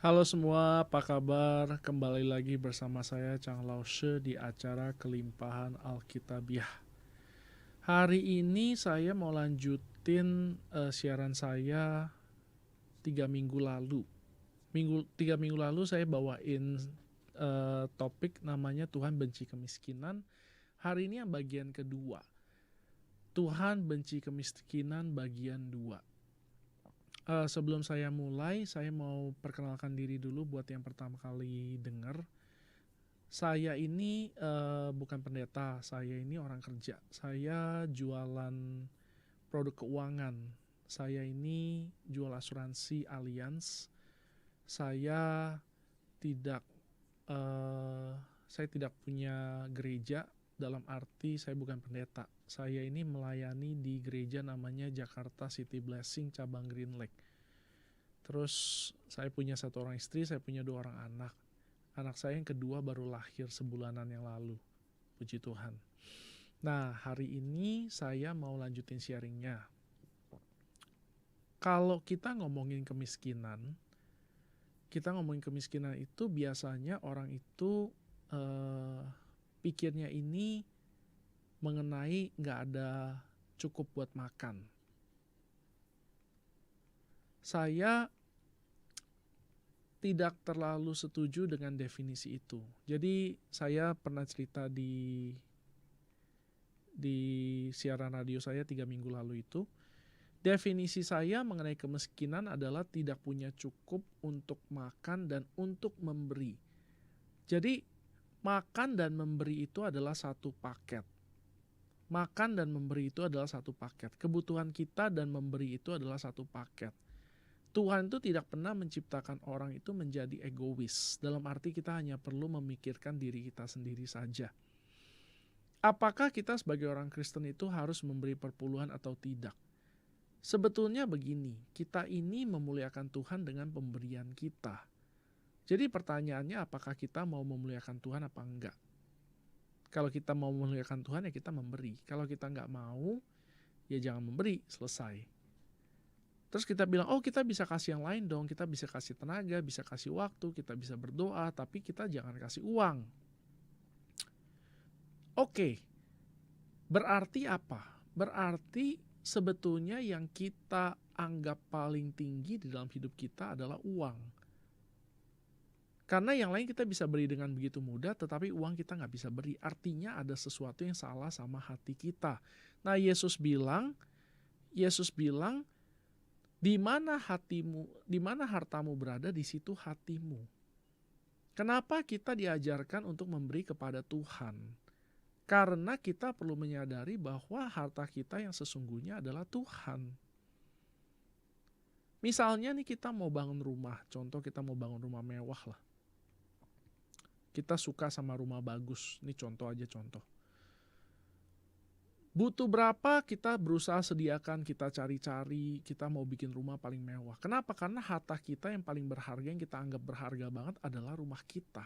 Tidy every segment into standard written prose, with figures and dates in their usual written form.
Halo semua, apa kabar? Kembali lagi bersama saya Chang Lao She di acara Kelimpahan Alkitabiah. Hari ini saya mau lanjutin siaran saya 3 minggu lalu. 3 minggu lalu saya bawain topik namanya Tuhan benci kemiskinan. Hari ini yang bagian kedua. Tuhan benci kemiskinan bagian 2. Sebelum saya mulai, saya mau perkenalkan diri dulu buat yang pertama kali dengar. Saya ini bukan pendeta, saya ini orang kerja. Saya jualan produk keuangan. Saya ini jual asuransi Allianz. Saya tidak eh, saya tidak punya gereja, dalam arti saya bukan pendeta. Saya ini melayani di gereja namanya Jakarta City Blessing cabang Green Lake. Terus saya punya 1 orang istri, saya punya 2 orang anak. Anak saya yang kedua baru lahir sebulanan yang lalu. Puji Tuhan. Nah, hari ini saya mau lanjutin sharingnya. Kalau kita ngomongin kemiskinan itu biasanya orang itu eh, pikirnya ini mengenai nggak ada cukup buat makan. Saya tidak terlalu setuju dengan definisi itu. Jadi saya pernah cerita di siaran radio saya 3 minggu lalu itu. Definisi saya mengenai kemiskinan adalah tidak punya cukup untuk makan dan untuk memberi. Jadi, makan dan memberi itu adalah satu paket. Makan dan memberi itu adalah satu paket. Kebutuhan kita dan memberi itu adalah satu paket. Tuhan itu tidak pernah menciptakan orang itu menjadi egois. Dalam arti kita hanya perlu memikirkan diri kita sendiri saja. Apakah kita sebagai orang Kristen itu harus memberi perpuluhan atau tidak? Sebetulnya begini, kita ini memuliakan Tuhan dengan pemberian kita. Jadi pertanyaannya apakah kita mau memuliakan Tuhan apa enggak? Kalau kita mau memuliakan Tuhan ya kita memberi. Kalau kita nggak mau, ya jangan memberi, selesai. Terus kita bilang, oh kita bisa kasih yang lain dong, kita bisa kasih tenaga, bisa kasih waktu, kita bisa berdoa, tapi kita jangan kasih uang. Oke, berarti apa? Berarti sebetulnya yang kita anggap paling tinggi di dalam hidup kita adalah uang. Karena yang lain kita bisa beri dengan begitu mudah, tetapi uang kita nggak bisa beri. Artinya ada sesuatu yang salah sama hati kita. Nah, Yesus bilang, di mana hatimu, di mana hartamu berada, di situ hatimu. Kenapa kita diajarkan untuk memberi kepada Tuhan? Karena kita perlu menyadari bahwa harta kita yang sesungguhnya adalah Tuhan. Misalnya nih kita mau bangun rumah, contoh kita mau bangun rumah mewah lah. Kita suka sama rumah bagus, ini contoh aja contoh. Butuh berapa kita berusaha sediakan, kita cari-cari, kita mau bikin rumah paling mewah. Kenapa? Karena harta kita yang paling berharga, yang kita anggap berharga banget adalah rumah kita.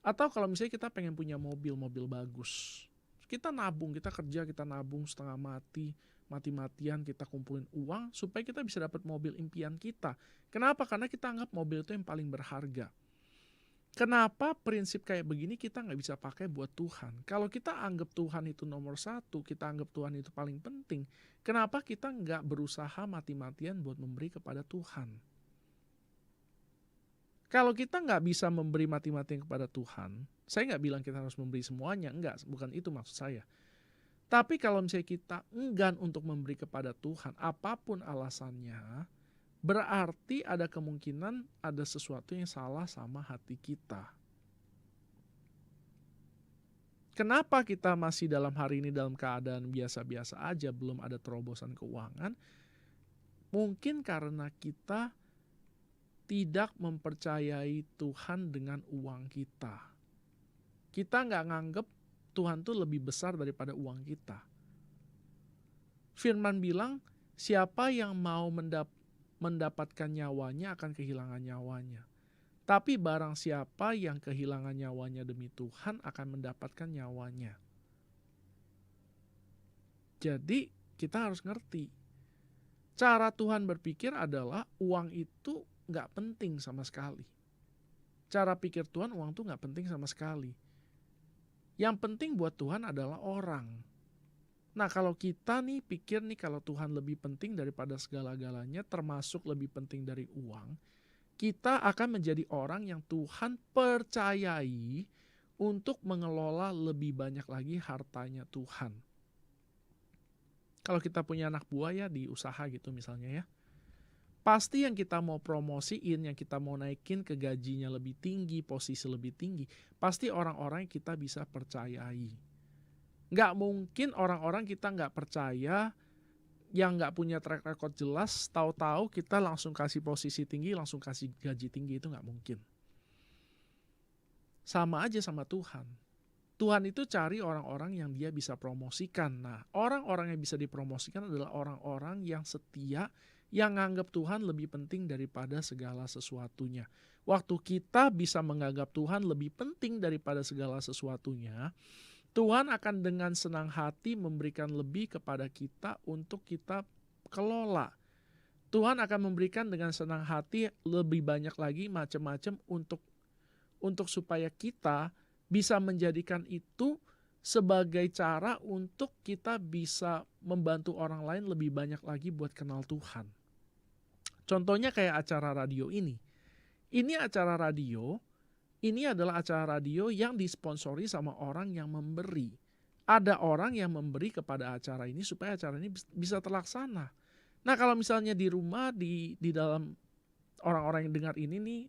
Atau kalau misalnya kita pengen punya mobil bagus. Kita nabung, kita kerja, kita nabung setengah mati, mati-matian kita kumpulin uang supaya kita bisa dapat mobil impian kita. Kenapa? Karena kita anggap mobil itu yang paling berharga. Kenapa prinsip kayak begini kita nggak bisa pakai buat Tuhan? Kalau kita anggap Tuhan itu nomor satu, kita anggap Tuhan itu paling penting, kenapa kita nggak berusaha mati-matian buat memberi kepada Tuhan? Kalau kita nggak bisa memberi mati-matian kepada Tuhan, saya nggak bilang kita harus memberi semuanya, enggak, bukan itu maksud saya. Tapi kalau misalnya kita enggan untuk memberi kepada Tuhan, apapun alasannya, berarti ada kemungkinan ada sesuatu yang salah sama hati kita. Kenapa kita masih dalam hari ini dalam keadaan biasa-biasa aja, belum ada terobosan keuangan? Mungkin karena kita tidak mempercayai Tuhan dengan uang kita. Kita nggak nganggep Tuhan tuh lebih besar daripada uang kita. Firman bilang, siapa yang mau mendapatkan nyawanya akan kehilangan nyawanya. Tapi barang siapa yang kehilangan nyawanya demi Tuhan akan mendapatkan nyawanya. Jadi kita harus ngerti. Cara Tuhan berpikir adalah uang itu nggak penting sama sekali. Cara pikir Tuhan, uang tuh nggak penting sama sekali. Yang penting buat Tuhan adalah orang. Nah, kalau kita nih pikir nih kalau Tuhan lebih penting daripada segala-galanya, termasuk lebih penting dari uang, kita akan menjadi orang yang Tuhan percayai untuk mengelola lebih banyak lagi hartanya Tuhan. Kalau kita punya anak buah ya di usaha gitu misalnya ya, pasti yang kita mau promosiin, yang kita mau naikin ke gajinya lebih tinggi, posisi lebih tinggi, pasti orang-orang yang kita bisa percayai. Nggak mungkin orang-orang kita nggak percaya, yang nggak punya track record jelas, tahu-tahu kita langsung kasih posisi tinggi, langsung kasih gaji tinggi, itu nggak mungkin. Sama aja sama Tuhan. Tuhan itu cari orang-orang yang dia bisa promosikan. Nah, orang-orang yang bisa dipromosikan adalah orang-orang yang setia, yang nganggap Tuhan lebih penting daripada segala sesuatunya. Waktu kita bisa menganggap Tuhan lebih penting daripada segala sesuatunya, Tuhan akan dengan senang hati memberikan lebih kepada kita untuk kita kelola. Tuhan akan memberikan dengan senang hati lebih banyak lagi macam-macam untuk supaya kita bisa menjadikan itu sebagai cara untuk kita bisa membantu orang lain lebih banyak lagi buat kenal Tuhan. Contohnya kayak acara radio ini. Ini acara radio, ini adalah acara radio yang disponsori sama orang yang memberi. Ada orang yang memberi kepada acara ini supaya acara ini bisa terlaksana. Nah, kalau misalnya di rumah, di dalam orang-orang yang dengar ini nih,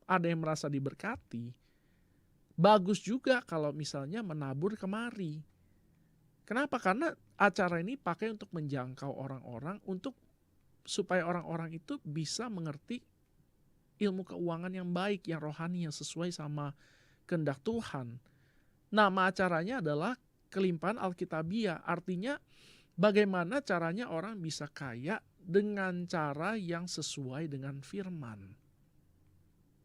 ada yang merasa diberkati, bagus juga kalau misalnya menabur kemari. Kenapa? Karena acara ini pakai untuk menjangkau orang-orang, supaya orang-orang itu bisa mengerti ilmu keuangan yang baik, yang rohani, yang sesuai sama kehendak Tuhan. Nama acaranya adalah Kelimpahan Alkitabiah. Artinya bagaimana caranya orang bisa kaya dengan cara yang sesuai dengan firman.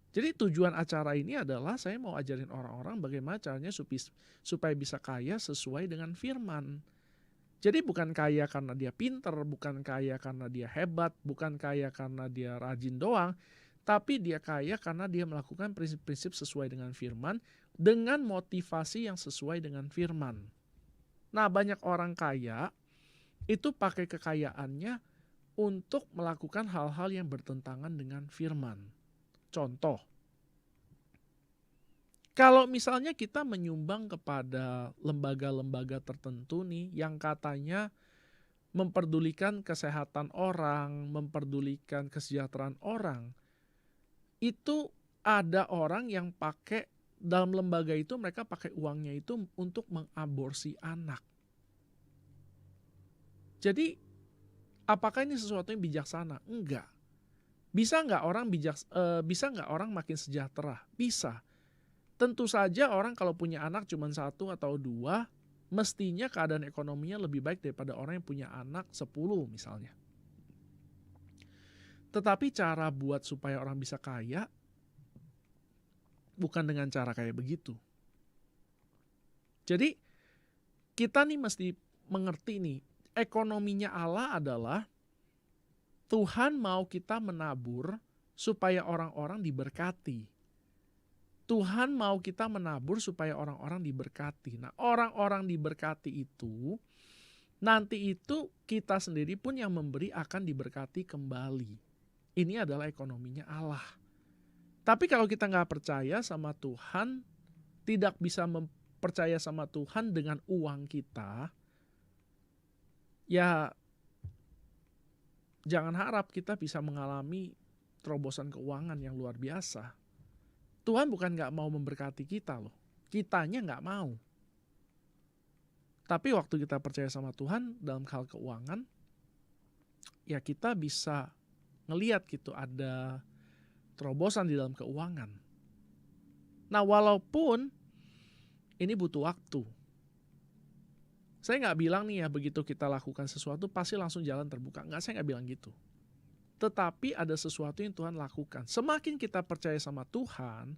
Jadi tujuan acara ini adalah saya mau ajarin orang-orang bagaimana caranya supaya bisa kaya sesuai dengan firman. Jadi bukan kaya karena dia pinter, bukan kaya karena dia hebat, bukan kaya karena dia rajin doang, tapi dia kaya karena dia melakukan prinsip-prinsip sesuai dengan firman, dengan motivasi yang sesuai dengan firman. Nah, banyak orang kaya itu pakai kekayaannya untuk melakukan hal-hal yang bertentangan dengan firman. Contoh, kalau misalnya kita menyumbang kepada lembaga-lembaga tertentu nih yang katanya memperdulikan kesehatan orang, memperdulikan kesejahteraan orang, itu ada orang yang pakai dalam lembaga itu, mereka pakai uangnya itu untuk mengaborsi anak. Jadi apakah ini sesuatu yang bijaksana? Enggak. Bisa nggak orang makin sejahtera? Bisa. Tentu saja orang kalau punya anak cuma 1 atau 2, mestinya keadaan ekonominya lebih baik daripada orang yang punya anak 10 misalnya. Tetapi cara buat supaya orang bisa kaya, bukan dengan cara kayak begitu. Jadi kita nih mesti mengerti nih, ekonominya Allah adalah Tuhan mau kita menabur supaya orang-orang diberkati. Tuhan mau kita menabur supaya orang-orang diberkati. Nah, orang-orang diberkati itu, nanti itu kita sendiri pun yang memberi akan diberkati kembali. Ini adalah ekonominya Allah. Tapi kalau kita nggak percaya sama Tuhan, tidak bisa percaya sama Tuhan dengan uang kita, ya jangan harap kita bisa mengalami terobosan keuangan yang luar biasa. Tuhan bukan nggak mau memberkati kita loh. Kitanya nggak mau. Tapi waktu kita percaya sama Tuhan dalam hal keuangan, ya kita bisa ngelihat gitu ada terobosan di dalam keuangan. Nah, walaupun ini butuh waktu. Saya nggak bilang nih ya begitu kita lakukan sesuatu pasti langsung jalan terbuka. Nggak, saya nggak bilang gitu. Tetapi ada sesuatu yang Tuhan lakukan. Semakin kita percaya sama Tuhan,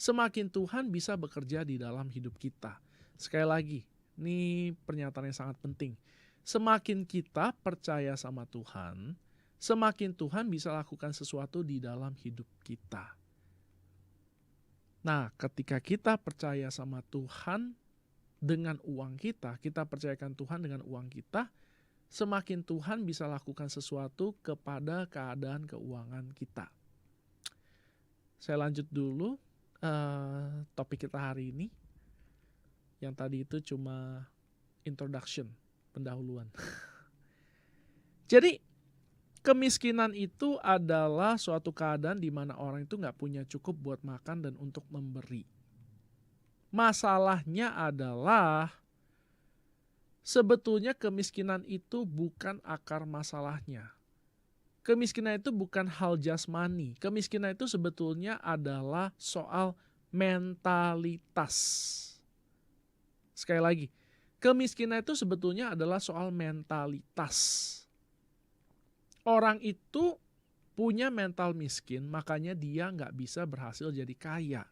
semakin Tuhan bisa bekerja di dalam hidup kita. Sekali lagi, ini pernyataan yang sangat penting. Semakin kita percaya sama Tuhan, semakin Tuhan bisa lakukan sesuatu di dalam hidup kita. Nah, ketika kita percaya sama Tuhan dengan uang kita, kita percayakan Tuhan dengan uang kita, semakin Tuhan bisa lakukan sesuatu kepada keadaan keuangan kita. Saya lanjut dulu topik kita hari ini. Yang tadi itu cuma introduction, pendahuluan. Jadi kemiskinan itu adalah suatu keadaan di mana orang itu nggak punya cukup buat makan dan untuk memberi. Masalahnya adalah sebetulnya kemiskinan itu bukan akar masalahnya. Kemiskinan itu bukan hal jasmani. Kemiskinan itu sebetulnya adalah soal mentalitas. Sekali lagi, kemiskinan itu sebetulnya adalah soal mentalitas. Orang itu punya mental miskin, makanya dia nggak bisa berhasil jadi kaya.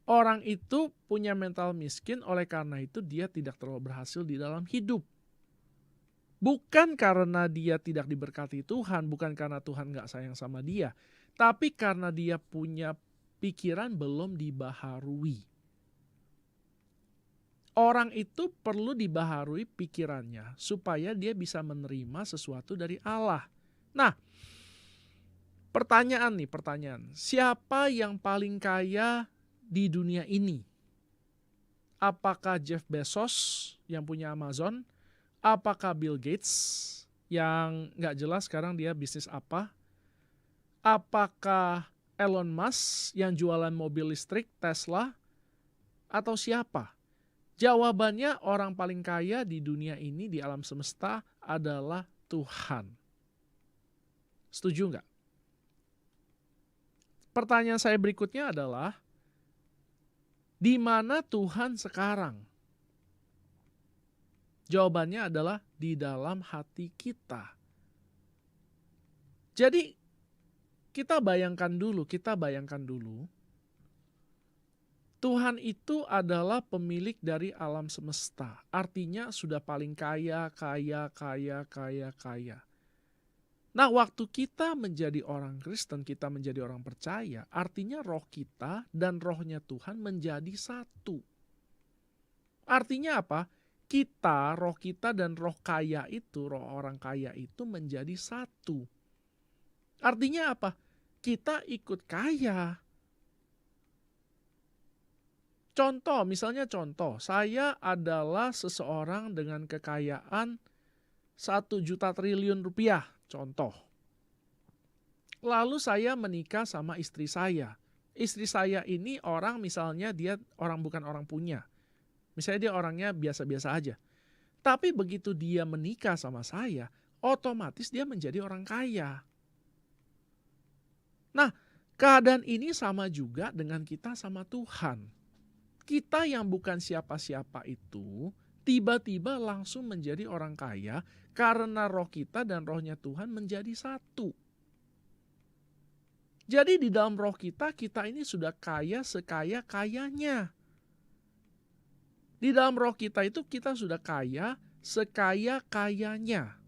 Orang itu punya mental miskin, oleh karena itu dia tidak terlalu berhasil di dalam hidup. Bukan karena dia tidak diberkati Tuhan, bukan karena Tuhan nggak sayang sama dia, tapi karena dia punya pikiran belum dibaharui. Orang itu perlu dibaharui pikirannya supaya dia bisa menerima sesuatu dari Allah. Nah, pertanyaan. Siapa yang paling kaya di dunia ini? Apakah Jeff Bezos yang punya Amazon? Apakah Bill Gates yang nggak jelas sekarang dia bisnis apa? Apakah Elon Musk yang jualan mobil listrik Tesla? Atau siapa? Jawabannya orang paling kaya di dunia ini, di alam semesta adalah Tuhan. Setuju nggak? Pertanyaan saya berikutnya adalah, di mana Tuhan sekarang? Jawabannya adalah di dalam hati kita. Jadi kita bayangkan dulu, Tuhan itu adalah pemilik dari alam semesta. Artinya sudah paling kaya. Nah, waktu kita menjadi orang Kristen, kita menjadi orang percaya, artinya roh kita dan rohnya Tuhan menjadi satu. Artinya apa? Roh kita dan roh kaya itu, roh orang kaya itu menjadi satu. Artinya apa? Kita ikut kaya. Misalnya contoh, saya adalah seseorang dengan kekayaan 1 juta triliun rupiah, contoh. Lalu saya menikah sama istri saya. Istri saya ini orang, misalnya dia bukan orang punya. Misalnya dia orangnya biasa-biasa aja. Tapi begitu dia menikah sama saya, otomatis dia menjadi orang kaya. Nah, keadaan ini sama juga dengan kita sama Tuhan. Kita yang bukan siapa-siapa itu, tiba-tiba langsung menjadi orang kaya karena roh kita dan rohnya Tuhan menjadi satu. Jadi di dalam roh kita ini sudah kaya sekaya-kayanya. Di dalam roh kita itu kita sudah kaya sekaya-kayanya.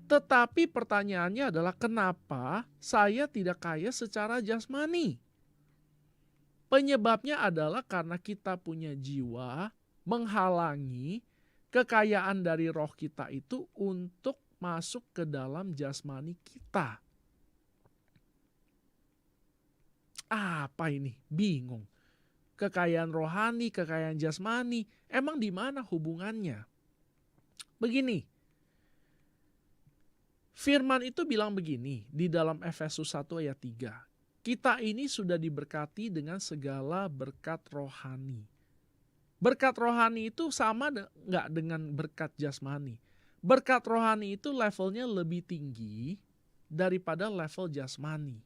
Tetapi pertanyaannya adalah kenapa saya tidak kaya secara jasmani? Penyebabnya adalah karena kita punya jiwa menghalangi kekayaan dari roh kita itu untuk masuk ke dalam jasmani kita. Apa ini? Bingung. Kekayaan rohani, kekayaan jasmani, emang di mana hubungannya? Begini, firman itu bilang begini di dalam Efesus 1 ayat 3. Kita ini sudah diberkati dengan segala berkat rohani. Berkat rohani itu sama nggak dengan berkat jasmani? Berkat rohani itu levelnya lebih tinggi daripada level jasmani.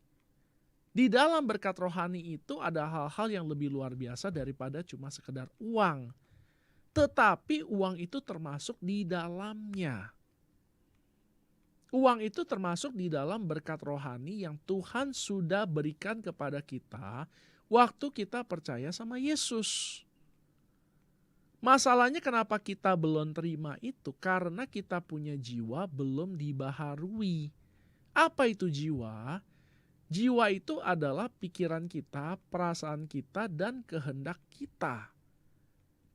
Di dalam berkat rohani itu ada hal-hal yang lebih luar biasa daripada cuma sekedar uang. Tetapi uang itu termasuk di dalamnya. Uang itu termasuk di dalam berkat rohani yang Tuhan sudah berikan kepada kita waktu kita percaya sama Yesus. Masalahnya kenapa kita belum terima itu? Karena kita punya jiwa belum dibaharui. Apa itu jiwa? Jiwa itu adalah pikiran kita, perasaan kita, dan kehendak kita.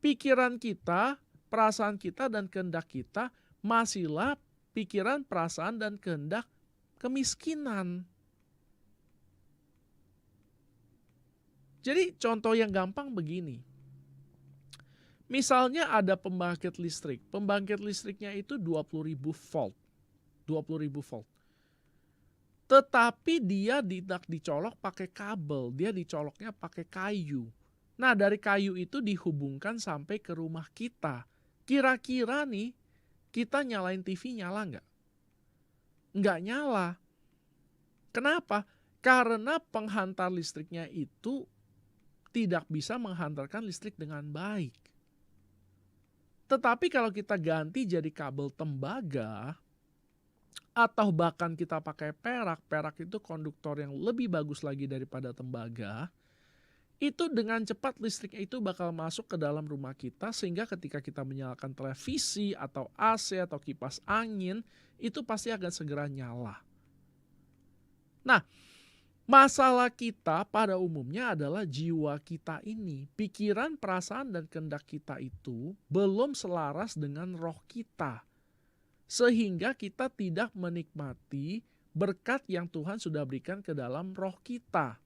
Pikiran kita, perasaan kita, dan kehendak kita masihlah pikiran, perasaan, dan kehendak kemiskinan. Jadi contoh yang gampang begini. Misalnya ada pembangkit listrik. Pembangkit listriknya itu 20.000 volt. 20.000 volt. Tetapi dia tidak dicolok pakai kabel. Dia dicoloknya pakai kayu. Nah, dari kayu itu dihubungkan sampai ke rumah kita. Kira-kira nih, kita nyalain TV nyala nggak? Nggak nyala. Kenapa? Karena penghantar listriknya itu tidak bisa menghantarkan listrik dengan baik. Tetapi kalau kita ganti jadi kabel tembaga, atau bahkan kita pakai perak, perak itu konduktor yang lebih bagus lagi daripada tembaga, itu dengan cepat listriknya itu bakal masuk ke dalam rumah kita, sehingga ketika kita menyalakan televisi atau AC atau kipas angin, itu pasti akan segera nyala. Nah, masalah kita pada umumnya adalah jiwa kita ini. Pikiran, perasaan, dan kehendak kita itu belum selaras dengan roh kita. Sehingga kita tidak menikmati berkat yang Tuhan sudah berikan ke dalam roh kita.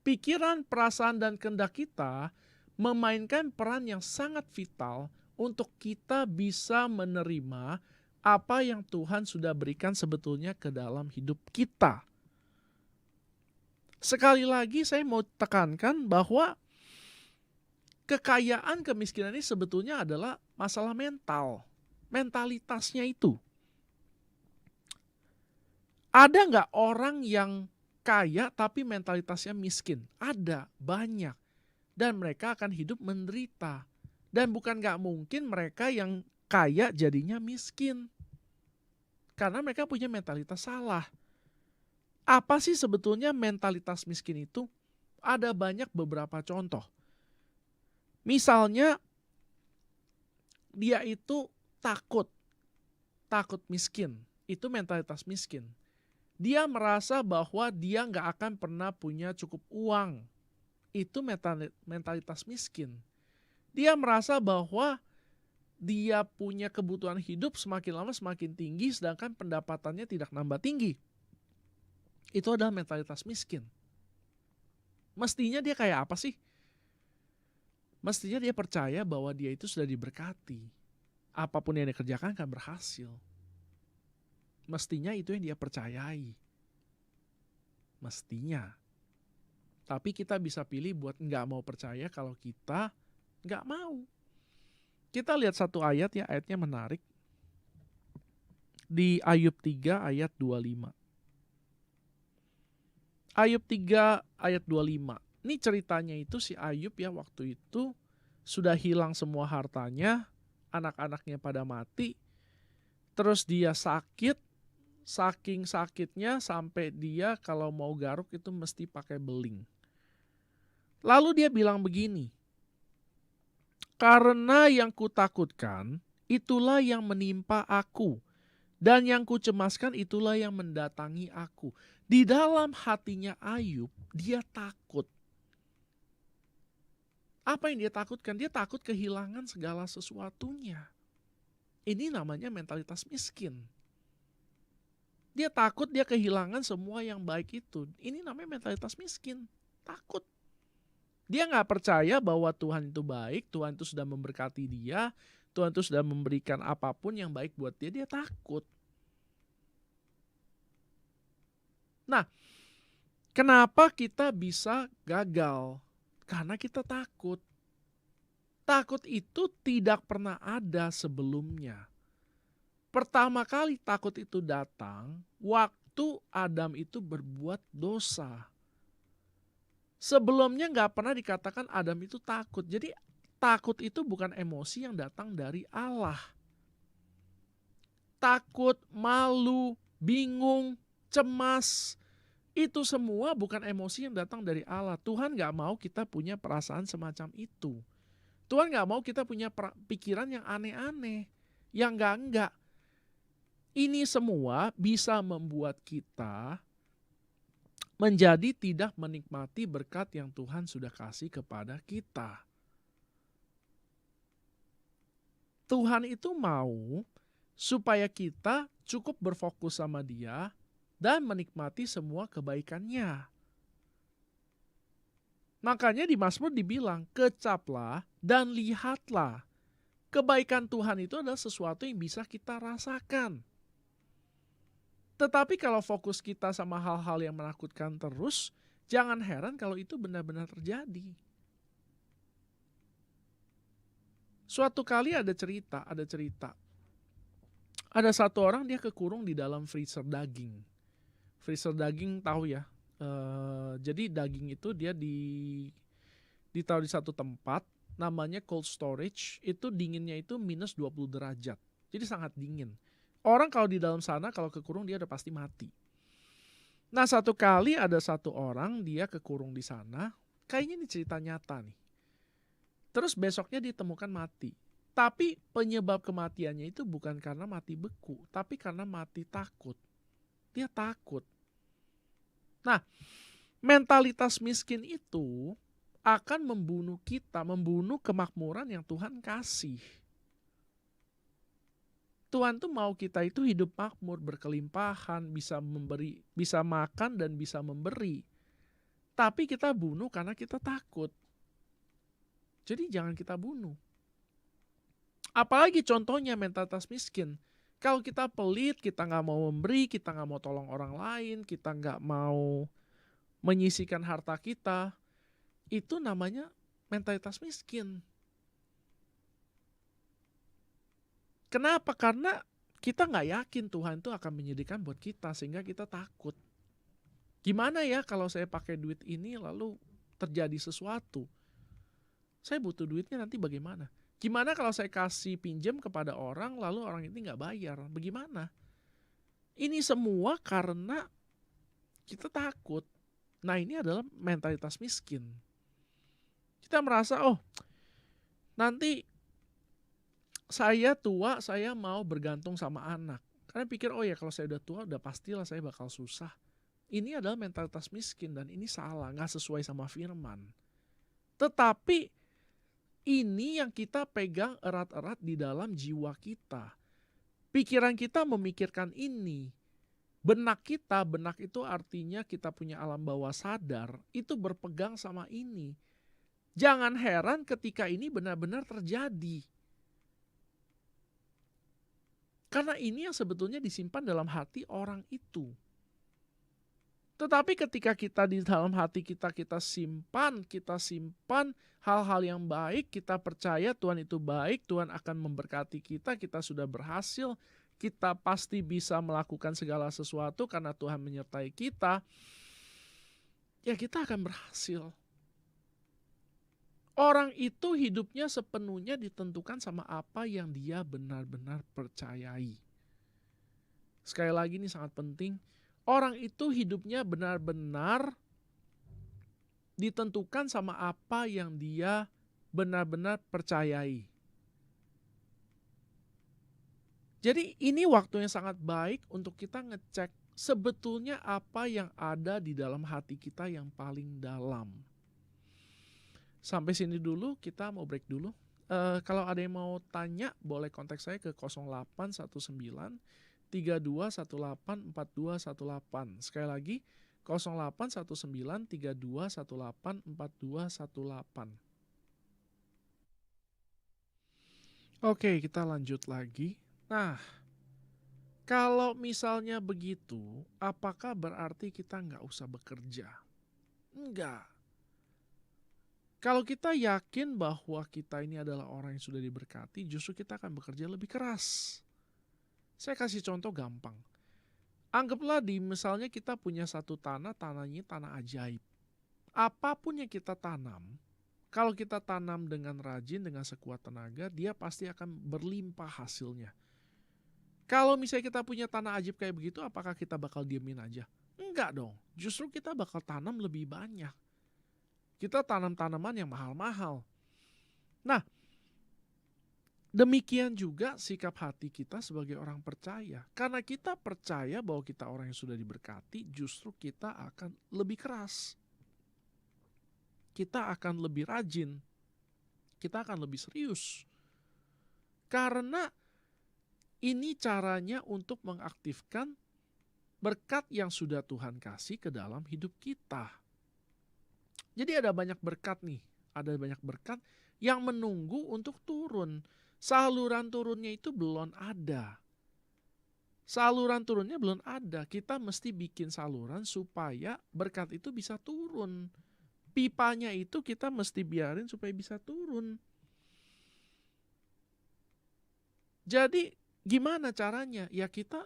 Pikiran, perasaan, dan kehendak kita memainkan peran yang sangat vital untuk kita bisa menerima apa yang Tuhan sudah berikan sebetulnya ke dalam hidup kita. Sekali lagi saya mau tekankan bahwa kekayaan, kemiskinan ini sebetulnya adalah masalah mental. Mentalitasnya itu. Ada nggak orang yang kaya tapi mentalitasnya miskin? Ada, banyak. Dan mereka akan hidup menderita. Dan bukan nggak mungkin mereka yang kaya jadinya miskin. Karena mereka punya mentalitas salah. Apa sih sebetulnya mentalitas miskin itu? Ada banyak beberapa contoh. Misalnya, dia itu takut miskin. Itu mentalitas miskin. Dia merasa bahwa dia nggak akan pernah punya cukup uang. Itu mentalitas miskin. Dia merasa bahwa dia punya kebutuhan hidup semakin lama semakin tinggi, sedangkan pendapatannya tidak nambah tinggi. Itu adalah mentalitas miskin. Mestinya dia kayak apa sih? Mestinya dia percaya bahwa dia itu sudah diberkati. Apapun yang dikerjakan akan berhasil. Mestinya itu yang dia percayai. Mestinya. Tapi kita bisa pilih buat nggak mau percaya kalau kita nggak mau. Kita lihat satu ayat ya, ayatnya menarik. Di Ayub 3 ayat 25. Ayub 3 ayat 25. Ini ceritanya itu si Ayub ya waktu itu sudah hilang semua hartanya, anak-anaknya pada mati, terus dia sakit, saking sakitnya sampai dia kalau mau garuk itu mesti pakai beling. Lalu dia bilang begini, karena yang kutakutkan itulah yang menimpa aku, dan yang kucemaskan itulah yang mendatangi aku. Di dalam hatinya Ayub, dia takut. Apa yang dia takutkan? Dia takut kehilangan segala sesuatunya. Ini namanya mentalitas miskin. Dia takut dia kehilangan semua yang baik itu. Ini namanya mentalitas miskin. Takut. Dia nggak percaya bahwa Tuhan itu baik, Tuhan itu sudah memberkati dia, Tuhan itu sudah memberikan apapun yang baik buat dia, dia takut. Nah, kenapa kita bisa gagal? Karena kita takut. Takut itu tidak pernah ada sebelumnya. Pertama kali takut itu datang, waktu Adam itu berbuat dosa. Sebelumnya nggak pernah dikatakan Adam itu takut. Jadi takut itu bukan emosi yang datang dari Allah. Takut, malu, bingung, cemas, itu semua bukan emosi yang datang dari Allah. Tuhan gak mau kita punya perasaan semacam itu. Tuhan nggak mau kita punya pikiran yang aneh-aneh, yang enggak-enggak. Ini semua bisa membuat kita menjadi tidak menikmati berkat yang Tuhan sudah kasih kepada kita. Tuhan itu mau supaya kita cukup berfokus sama Dia dan menikmati semua kebaikannya. Makanya di Mazmur dibilang, kecaplah dan lihatlah. Kebaikan Tuhan itu adalah sesuatu yang bisa kita rasakan. Tetapi kalau fokus kita sama hal-hal yang menakutkan terus, jangan heran kalau itu benar-benar terjadi. Suatu kali ada cerita. Ada satu orang dia kekurung di dalam freezer daging. Freezer daging tahu ya. Jadi daging itu dia ditaruh di satu tempat, namanya cold storage, itu dinginnya itu minus 20 derajat. Jadi sangat dingin. Orang kalau di dalam sana kalau kekurung dia udah pasti mati. Nah satu kali ada satu orang dia kekurung di sana, kayaknya ini cerita nyata nih. Terus besoknya ditemukan mati. Tapi penyebab kematiannya itu bukan karena mati beku, tapi karena mati takut. Dia takut. Nah, mentalitas miskin itu akan membunuh kita, membunuh kemakmuran yang Tuhan kasih. Tuhan tuh mau kita itu hidup makmur, berkelimpahan, bisa memberi, bisa makan dan bisa memberi. Tapi kita bunuh karena kita takut. Jadi jangan kita bunuh. Apalagi contohnya mentalitas miskin. Kalau kita pelit, kita nggak mau memberi, kita nggak mau tolong orang lain, kita nggak mau menyisihkan harta kita, itu namanya mentalitas miskin. Kenapa? Karena kita nggak yakin Tuhan itu akan menyediakan buat kita sehingga kita takut. Gimana ya kalau saya pakai duit ini lalu terjadi sesuatu? Saya butuh duitnya nanti bagaimana? Gimana kalau saya kasih pinjam kepada orang lalu orang ini nggak bayar? Bagaimana? Ini semua karena kita takut. Nah ini adalah mentalitas miskin. Kita merasa nanti saya tua, saya mau bergantung sama anak. Karena pikir, kalau saya udah tua, udah pastilah saya bakal susah. Ini adalah mentalitas miskin dan ini salah, gak sesuai sama firman. Tetapi ini yang kita pegang erat-erat di dalam jiwa kita. Pikiran kita memikirkan ini. Benak itu artinya kita punya alam bawah sadar, itu berpegang sama ini. Jangan heran ketika ini benar-benar terjadi. Karena ini yang sebetulnya disimpan dalam hati orang itu. Tetapi ketika kita di dalam hati kita simpan hal-hal yang baik, kita percaya Tuhan itu baik, Tuhan akan memberkati kita sudah berhasil, kita pasti bisa melakukan segala sesuatu karena Tuhan menyertai kita, ya kita akan berhasil. Orang itu hidupnya sepenuhnya ditentukan sama apa yang dia benar-benar percayai. Sekali lagi ini sangat penting. Orang itu hidupnya benar-benar ditentukan sama apa yang dia benar-benar percayai. Jadi ini waktu yang sangat baik untuk kita ngecek sebetulnya apa yang ada di dalam hati kita yang paling dalam. Sampai sini dulu, kita mau break dulu. Kalau ada yang mau tanya, boleh kontak saya ke 0819 3218 4218. Sekali lagi, 0819 3218 4218. Oke, kita lanjut lagi. Nah, kalau misalnya begitu, apakah berarti kita nggak usah bekerja? Enggak. Kalau kita yakin bahwa kita ini adalah orang yang sudah diberkati, justru kita akan bekerja lebih keras. Saya kasih contoh gampang. Anggaplah misalnya kita punya satu tanahnya tanah ajaib. Apapun yang kita tanam, kalau kita tanam dengan rajin, dengan sekuat tenaga, dia pasti akan berlimpah hasilnya. Kalau misalnya kita punya tanah ajaib kayak begitu, apakah kita bakal diemin aja? Enggak dong, justru kita bakal tanam lebih banyak. Kita tanam tanaman yang mahal-mahal. Nah, Demikian juga sikap hati kita sebagai orang percaya. Karena kita percaya bahwa kita orang yang sudah diberkati, justru kita akan lebih keras. Kita akan lebih rajin. Kita akan lebih serius. Karena ini caranya untuk mengaktifkan berkat yang sudah Tuhan kasih ke dalam hidup kita. Jadi ada banyak berkat nih. Ada banyak berkat yang menunggu untuk turun. Saluran turunnya itu belum ada. Saluran turunnya belum ada. Kita mesti bikin saluran supaya berkat itu bisa turun. Pipanya itu kita mesti biarin supaya bisa turun. Jadi gimana caranya? Ya kita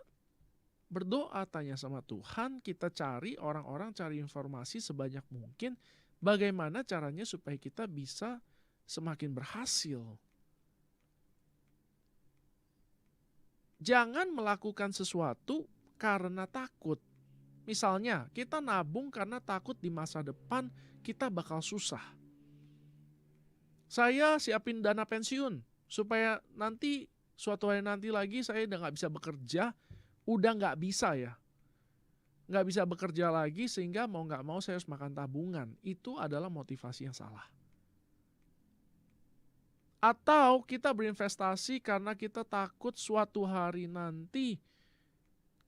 berdoa, tanya sama Tuhan, kita cari orang-orang, cari informasi sebanyak mungkin. Bagaimana caranya supaya kita bisa semakin berhasil. Jangan melakukan sesuatu karena takut. Misalnya, kita nabung karena takut di masa depan kita bakal susah. Saya siapin dana pensiun supaya nanti suatu hari nanti lagi saya udah gak bisa bekerja, udah gak bisa ya. Gak bisa bekerja lagi sehingga mau gak mau saya harus makan tabungan. Itu adalah motivasi yang salah. Atau kita berinvestasi karena kita takut suatu hari nanti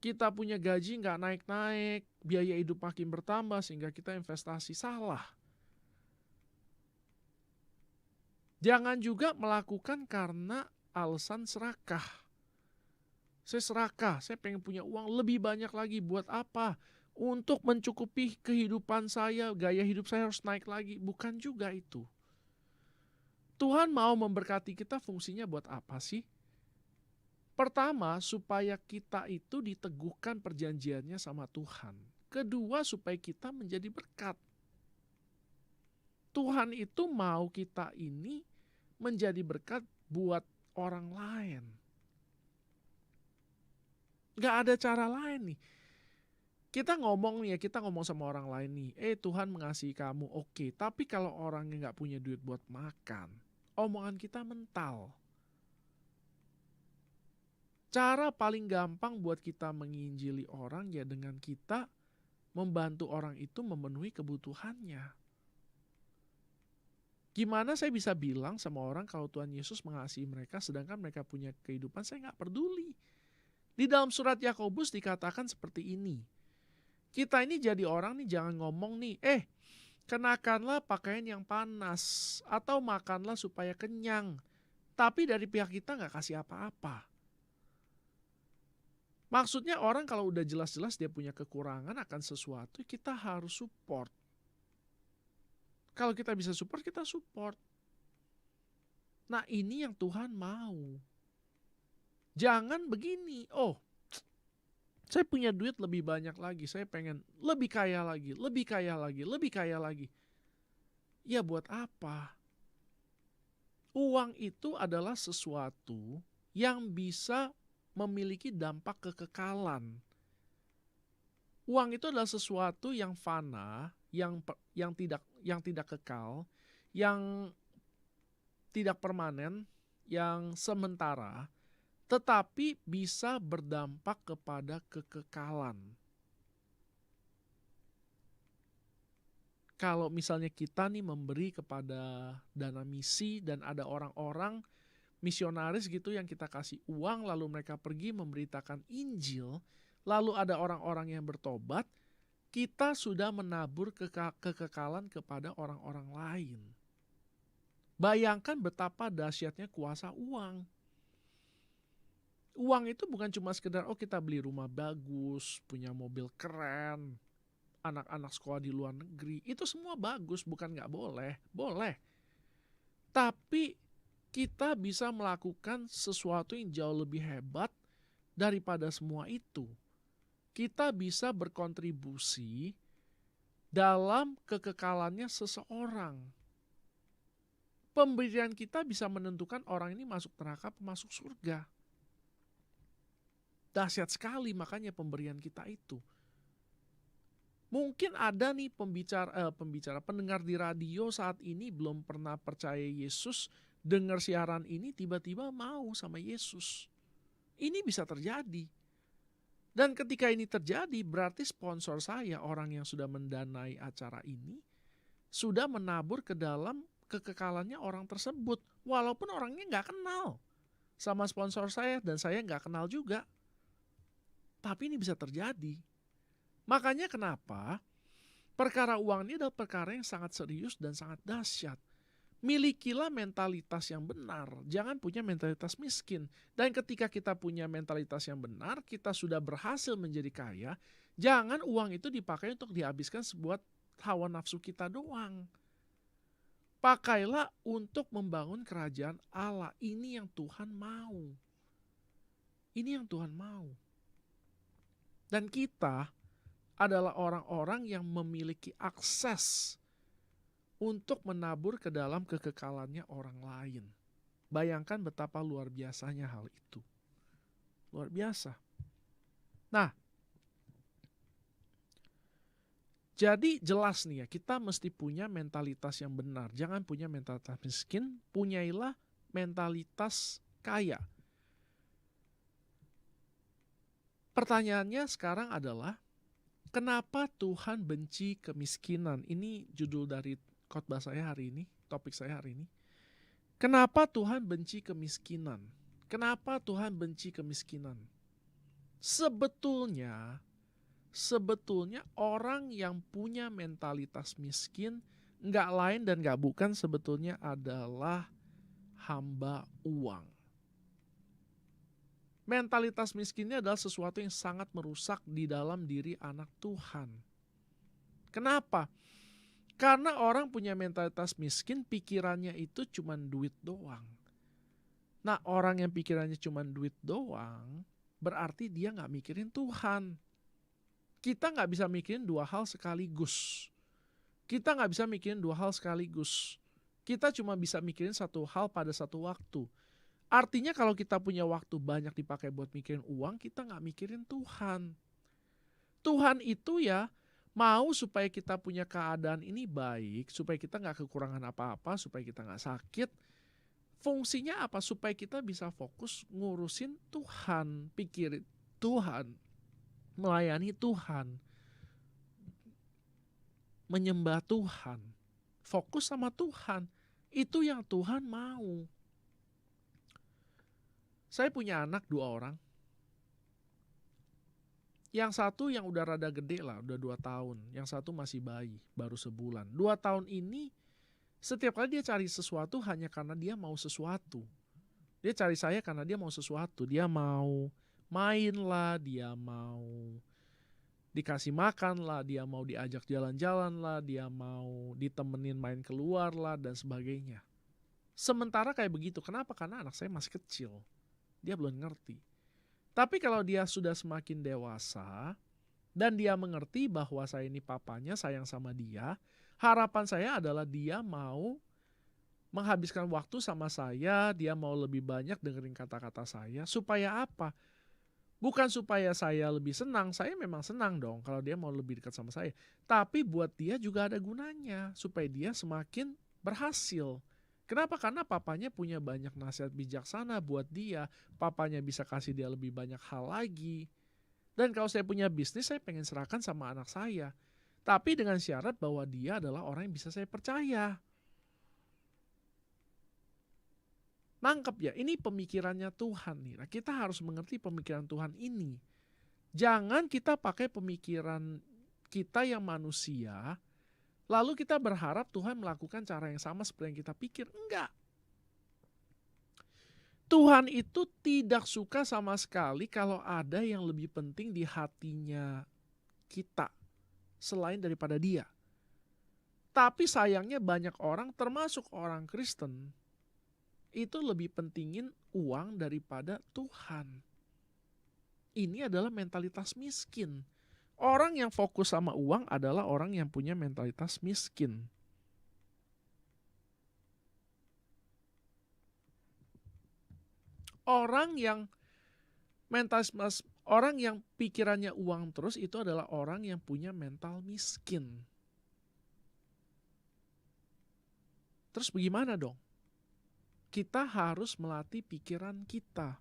kita punya gaji nggak naik-naik, biaya hidup makin bertambah sehingga kita investasi. Salah. Jangan juga melakukan karena alasan serakah. Saya serakah, saya pengen punya uang lebih banyak lagi. Buat apa? Untuk mencukupi kehidupan saya, gaya hidup saya harus naik lagi. Bukan juga itu. Tuhan mau memberkati kita, fungsinya buat apa sih? Pertama, supaya kita itu diteguhkan perjanjiannya sama Tuhan. Kedua, supaya kita menjadi berkat. Tuhan itu mau kita ini menjadi berkat buat orang lain. Gak ada cara lain nih. Kita ngomong nih ya, kita ngomong sama orang lain nih. Tuhan mengasihi kamu, oke. Tapi kalau orangnya gak punya duit buat makan, omongan kita mental. Cara paling gampang buat kita menginjili orang ya dengan kita membantu orang itu memenuhi kebutuhannya. Gimana saya bisa bilang sama orang kalau Tuhan Yesus mengasihi mereka sedangkan mereka punya kehidupan, saya gak peduli. Di dalam surat Yakobus dikatakan seperti ini. Kita ini jadi orang nih jangan ngomong nih, kenakanlah pakaian yang panas atau makanlah supaya kenyang. Tapi dari pihak kita gak kasih apa-apa. Maksudnya orang kalau udah jelas-jelas dia punya kekurangan akan sesuatu, kita harus support. Kalau kita bisa support, kita support. Nah ini yang Tuhan mau. Jangan begini, saya punya duit lebih banyak lagi, saya pengen lebih kaya lagi, lebih kaya lagi, lebih kaya lagi. Ya buat apa? Uang itu adalah sesuatu yang bisa memiliki dampak kekekalan. Uang itu adalah sesuatu yang fana, yang tidak kekal, yang tidak permanen, yang sementara, tetapi bisa berdampak kepada kekekalan. Kalau misalnya kita nih memberi kepada dana misi dan ada orang-orang misionaris gitu yang kita kasih uang lalu mereka pergi memberitakan Injil, lalu ada orang-orang yang bertobat, kita sudah menabur kekekalan kepada orang-orang lain. Bayangkan betapa dahsyatnya kuasa uang. Uang itu bukan cuma sekedar kita beli rumah bagus, punya mobil keren, anak-anak sekolah di luar negeri, itu semua bagus, bukan gak boleh, boleh. Tapi kita bisa melakukan sesuatu yang jauh lebih hebat daripada semua itu. Kita bisa berkontribusi dalam kekekalannya seseorang. Pemberian kita bisa menentukan orang ini masuk neraka atau masuk surga. Dahsyat sekali makanya pemberian kita itu. Mungkin ada nih pendengar di radio saat ini belum pernah percaya Yesus dengar siaran ini tiba-tiba mau sama Yesus. Ini bisa terjadi. Dan ketika ini terjadi, berarti sponsor saya, orang yang sudah mendanai acara ini, sudah menabur ke dalam kekekalannya orang tersebut. Walaupun orangnya nggak kenal sama sponsor saya dan saya nggak kenal juga. Tapi ini bisa terjadi. Makanya kenapa perkara uang ini adalah perkara yang sangat serius dan sangat dahsyat. Milikilah mentalitas yang benar, jangan punya mentalitas miskin. Dan ketika kita punya mentalitas yang benar, kita sudah berhasil menjadi kaya, jangan uang itu dipakai untuk dihabiskan sebuah hawa nafsu kita doang. Pakailah untuk membangun kerajaan Allah. Ini yang Tuhan mau. Ini yang Tuhan mau. Dan kita adalah orang-orang yang memiliki akses untuk menabur ke dalam kekekalannya orang lain. Bayangkan betapa luar biasanya hal itu. Luar biasa. Nah, jadi jelas nih ya, kita mesti punya mentalitas yang benar. Jangan punya mentalitas miskin, punyailah mentalitas kaya. Pertanyaannya sekarang adalah, kenapa Tuhan benci kemiskinan? Ini judul dari khotbah saya hari ini, topik saya hari ini. Kenapa Tuhan benci kemiskinan? Kenapa Tuhan benci kemiskinan? Sebetulnya orang yang punya mentalitas miskin nggak lain dan nggak bukan sebetulnya adalah hamba uang. Mentalitas miskinnya adalah sesuatu yang sangat merusak di dalam diri anak Tuhan. Kenapa? Karena orang punya mentalitas miskin, pikirannya itu cuma duit doang. Nah, orang yang pikirannya cuma duit doang, berarti dia nggak mikirin Tuhan. Kita nggak bisa mikirin dua hal sekaligus. Kita nggak bisa mikirin dua hal sekaligus. Kita cuma bisa mikirin satu hal pada satu waktu. Artinya kalau kita punya waktu banyak dipakai buat mikirin uang, kita nggak mikirin Tuhan. Tuhan itu ya mau supaya kita punya keadaan ini baik, supaya kita nggak kekurangan apa-apa, supaya kita nggak sakit. Fungsinya apa? Supaya kita bisa fokus ngurusin Tuhan, pikirin Tuhan, melayani Tuhan, menyembah Tuhan, fokus sama Tuhan. Itu yang Tuhan mau. Saya punya anak 2 orang. Yang satu yang udah rada gede lah, udah 2 tahun. Yang satu masih bayi, baru sebulan. 2 tahun ini, setiap kali dia cari sesuatu hanya karena dia mau sesuatu. Dia cari saya karena dia mau sesuatu. Dia mau main lah, dia mau dikasih makan lah, dia mau diajak jalan-jalan lah, dia mau ditemenin main keluar lah, dan sebagainya. Sementara kayak begitu, kenapa? Karena anak saya masih kecil. Dia belum ngerti. Tapi kalau dia sudah semakin dewasa dan dia mengerti bahwa saya ini papanya, sayang sama dia, harapan saya adalah dia mau menghabiskan waktu sama saya, dia mau lebih banyak dengerin kata-kata saya. Supaya apa? Bukan supaya saya lebih senang, saya memang senang dong kalau dia mau lebih dekat sama saya. Tapi buat dia juga ada gunanya, supaya dia semakin berhasil. Kenapa? Karena papanya punya banyak nasihat bijaksana buat dia. Papanya bisa kasih dia lebih banyak hal lagi. Dan kalau saya punya bisnis, saya pengen serahkan sama anak saya. Tapi dengan syarat bahwa dia adalah orang yang bisa saya percaya. Nangkep ya, ini pemikirannya Tuhan nih. Nah, kita harus mengerti pemikiran Tuhan ini. Jangan kita pakai pemikiran kita yang manusia, lalu kita berharap Tuhan melakukan cara yang sama seperti yang kita pikir. Enggak. Tuhan itu tidak suka sama sekali kalau ada yang lebih penting di hatinya kita selain daripada dia. Tapi sayangnya banyak orang, termasuk orang Kristen, itu lebih pentingin uang daripada Tuhan. Ini adalah mentalitas miskin. Orang yang fokus sama uang adalah orang yang punya mentalitas miskin. Orang yang pikirannya uang terus itu adalah orang yang punya mental miskin. Terus bagaimana dong? kita harus melatih pikiran kita.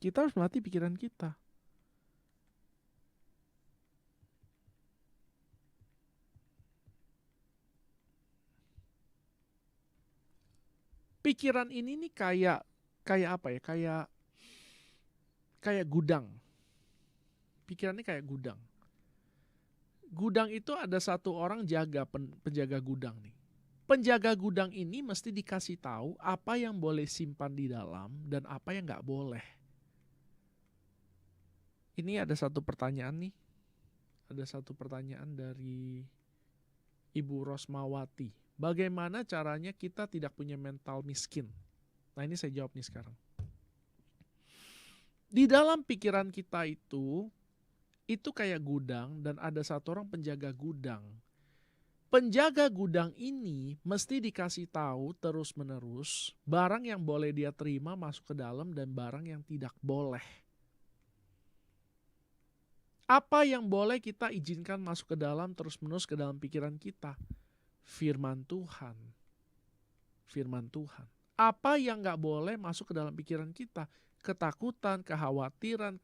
Kita harus melatih pikiran kita. Pikiran ini nih kayak apa ya? Kayak gudang. Pikirannya kayak gudang. Gudang itu ada satu orang penjaga gudang nih. Penjaga gudang ini mesti dikasih tahu apa yang boleh simpan di dalam dan apa yang nggak boleh. Ini ada satu pertanyaan nih. Ada satu pertanyaan dari Ibu Rosmawati. Bagaimana caranya kita tidak punya mental miskin? Nah, ini saya jawab nih sekarang. Di dalam pikiran kita itu kayak gudang dan ada satu orang penjaga gudang. Penjaga gudang ini mesti dikasih tahu terus-menerus barang yang boleh dia terima masuk ke dalam dan barang yang tidak boleh. Apa yang boleh kita izinkan masuk ke dalam terus-menerus ke dalam pikiran kita? Firman Tuhan. Firman Tuhan. Apa yang gak boleh masuk ke dalam pikiran kita? Ketakutan, kekhawatiran,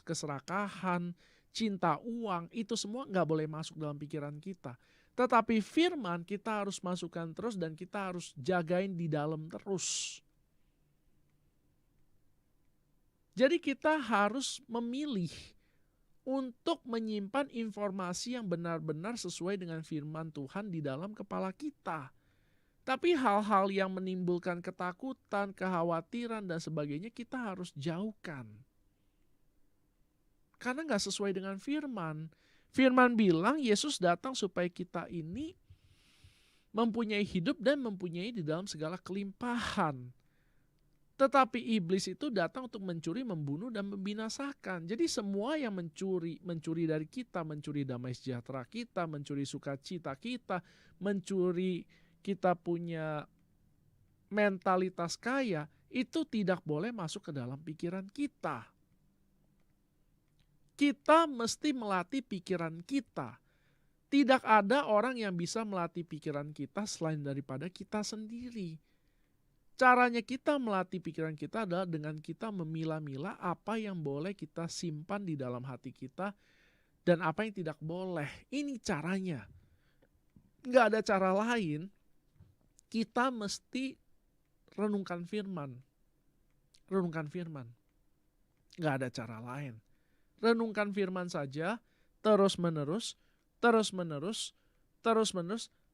keserakahan, cinta uang, itu semua gak boleh masuk dalam pikiran kita. Tetapi firman kita harus masukkan terus dan kita harus jagain di dalam terus. Jadi kita harus memilih untuk menyimpan informasi yang benar-benar sesuai dengan firman Tuhan di dalam kepala kita. Tapi hal-hal yang menimbulkan ketakutan, kekhawatiran, dan sebagainya kita harus jauhkan. Karena gak sesuai dengan firman. Firman bilang Yesus datang supaya kita ini mempunyai hidup dan mempunyai di dalam segala kelimpahan. Tetapi iblis itu datang untuk mencuri, membunuh, dan membinasakan. Jadi semua yang mencuri dari kita, mencuri damai sejahtera kita, mencuri sukacita kita, mencuri kita punya mentalitas kaya, itu tidak boleh masuk ke dalam pikiran kita. Kita mesti melatih pikiran kita. Tidak ada orang yang bisa melatih pikiran kita selain daripada kita sendiri. Caranya kita melatih pikiran kita adalah dengan kita memilah-milah apa yang boleh kita simpan di dalam hati kita dan apa yang tidak boleh. Ini caranya. Nggak ada cara lain. Kita mesti renungkan firman. Renungkan firman. Nggak ada cara lain. Renungkan firman saja, terus-menerus,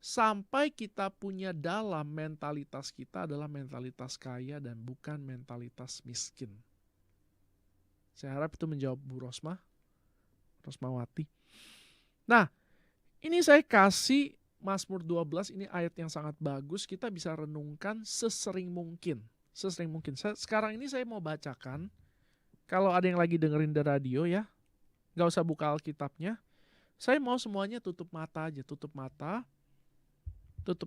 sampai kita punya dalam mentalitas kita adalah mentalitas kaya dan bukan mentalitas miskin. Saya harap itu menjawab Bu Rosmawati. Nah, ini saya kasih Mazmur 12, ini ayat yang sangat bagus, kita bisa renungkan sesering mungkin. Sekarang ini saya mau bacakan, kalau ada yang lagi dengerin di radio ya, gak usah buka Alkitabnya. Saya mau semuanya tutup mata aja, tutup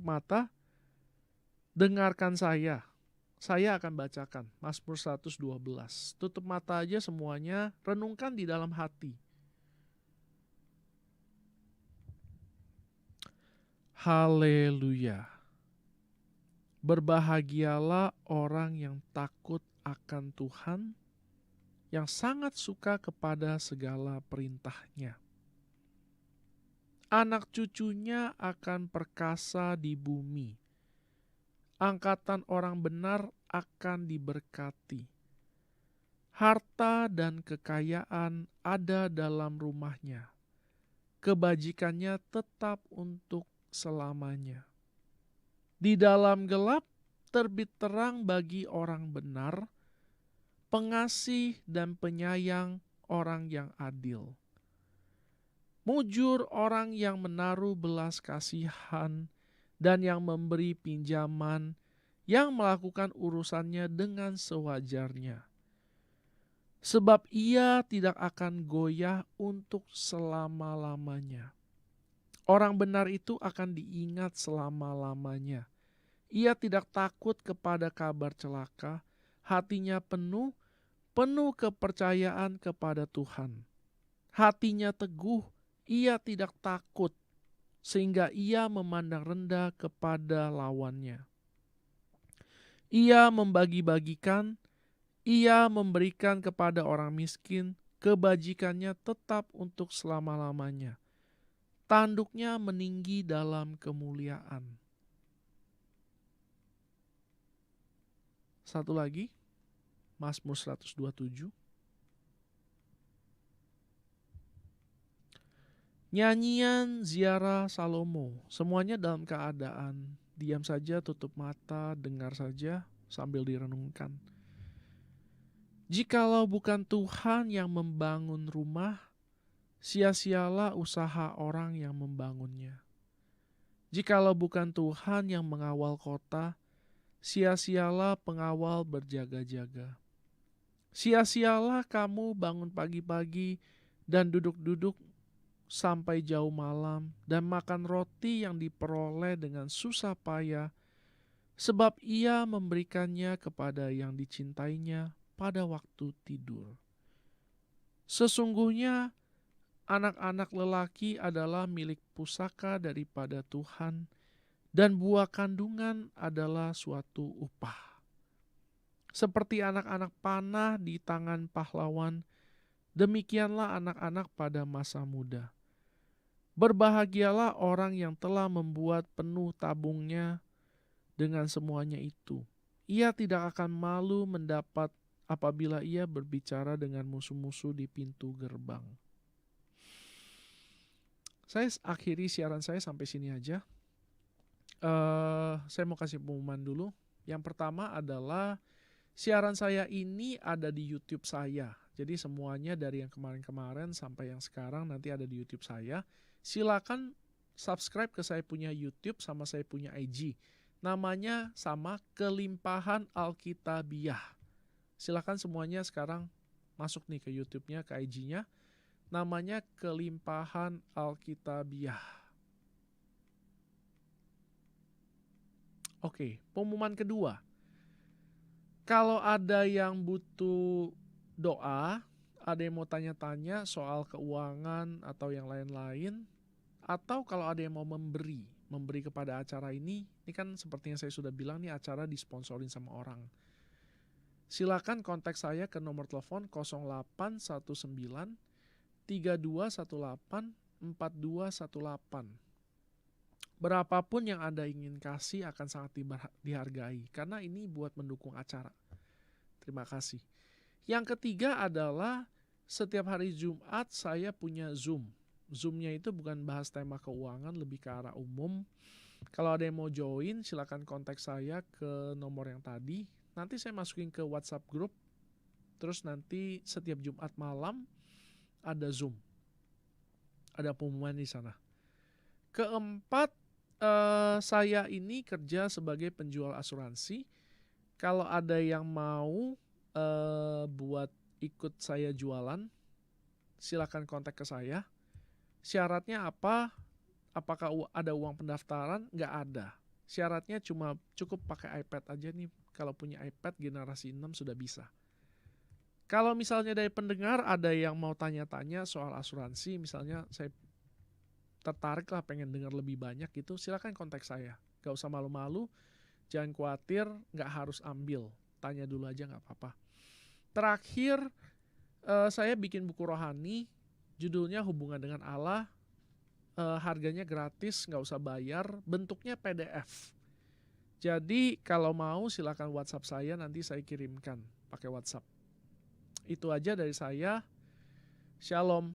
mata, dengarkan saya. Saya akan bacakan Mazmur 112. Tutup mata aja semuanya, renungkan di dalam hati. Haleluya. Berbahagialah orang yang takut akan Tuhan, yang sangat suka kepada segala perintah-Nya. Anak cucunya akan perkasa di bumi. Angkatan orang benar akan diberkati. Harta dan kekayaan ada dalam rumahnya. Kebajikannya tetap untuk selamanya. Di dalam gelap terbit terang bagi orang benar, pengasih dan penyayang orang yang adil. Mujur orang yang menaruh belas kasihan dan yang memberi pinjaman, yang melakukan urusannya dengan sewajarnya. Sebab ia tidak akan goyah untuk selama-lamanya. Orang benar itu akan diingat selama-lamanya. Ia tidak takut kepada kabar celaka, hatinya penuh kepercayaan kepada Tuhan. Hatinya teguh, ia tidak takut. sehingga ia memandang rendah kepada lawannya. Ia membagi-bagikan, ia memberikan kepada orang miskin, kebajikannya tetap untuk selama-lamanya. Tanduknya meninggi dalam kemuliaan. Satu lagi, Mazmur 127. Nyanyian ziarah Salomo, semuanya dalam keadaan diam saja, tutup mata, dengar saja sambil direnungkan. Jikalau bukan Tuhan yang membangun rumah, sia-sialah usaha orang yang membangunnya. Jikalau bukan Tuhan yang mengawal kota, sia-sialah pengawal berjaga-jaga. Sia-sialah kamu bangun pagi-pagi dan duduk-duduk sampai jauh malam dan makan roti yang diperoleh dengan susah payah, sebab ia memberikannya kepada yang dicintainya pada waktu tidur. Sesungguhnya anak-anak lelaki adalah milik pusaka daripada Tuhan, dan buah kandungan adalah suatu upah. Seperti anak-anak panah di tangan pahlawan, demikianlah anak-anak pada masa muda. Berbahagialah orang yang telah membuat penuh tabungnya dengan semuanya itu. Ia tidak akan malu mendapat apabila ia berbicara dengan musuh-musuh di pintu gerbang. Saya akhiri siaran saya sampai sini aja. Saya mau kasih pengumuman dulu. Yang pertama adalah siaran saya ini ada di YouTube saya. Jadi semuanya dari yang kemarin-kemarin sampai yang sekarang nanti ada di YouTube saya. Silakan subscribe ke saya punya YouTube sama saya punya IG. Namanya sama, Kelimpahan Alkitabiah. Silakan semuanya sekarang masuk nih ke YouTube-nya, ke IG-nya. Namanya Kelimpahan Alkitabiah. Oke, pengumuman kedua. Kalau ada yang butuh doa, ada yang mau tanya-tanya soal keuangan atau yang lain-lain, atau kalau ada yang mau memberi kepada acara ini kan seperti yang saya sudah bilang nih, acara disponsorin sama orang. Silakan kontak saya ke nomor telepon 0819 3218 4218. Berapapun yang Anda ingin kasih akan sangat dihargai, karena ini buat mendukung acara. Terima kasih. Yang ketiga adalah setiap hari Jumat saya punya Zoom. Zoom-nya itu bukan bahas tema keuangan, lebih ke arah umum. Kalau ada yang mau join, silakan kontak saya ke nomor yang tadi. Nanti saya masukin ke WhatsApp group. Terus nanti setiap Jumat malam ada Zoom. Ada pengumuman di sana. Keempat, saya ini kerja sebagai penjual asuransi. Kalau ada yang mau buat ikut saya jualan, silakan kontak ke saya. Syaratnya apa? Apakah ada uang pendaftaran? Nggak ada. Syaratnya cuma cukup pakai iPad aja nih. Kalau punya iPad generasi 6 sudah bisa. Kalau misalnya dari pendengar ada yang mau tanya-tanya soal asuransi, misalnya saya tertarik lah pengen dengar lebih banyak gitu, silakan kontak saya. Gak usah malu-malu, jangan khawatir, gak harus ambil. Tanya dulu aja gak apa-apa. Terakhir, saya bikin buku rohani, judulnya Hubungan dengan Allah. Harganya gratis, gak usah bayar, bentuknya PDF. Jadi kalau mau silakan WhatsApp saya, nanti saya kirimkan pakai WhatsApp. Itu aja dari saya. Shalom.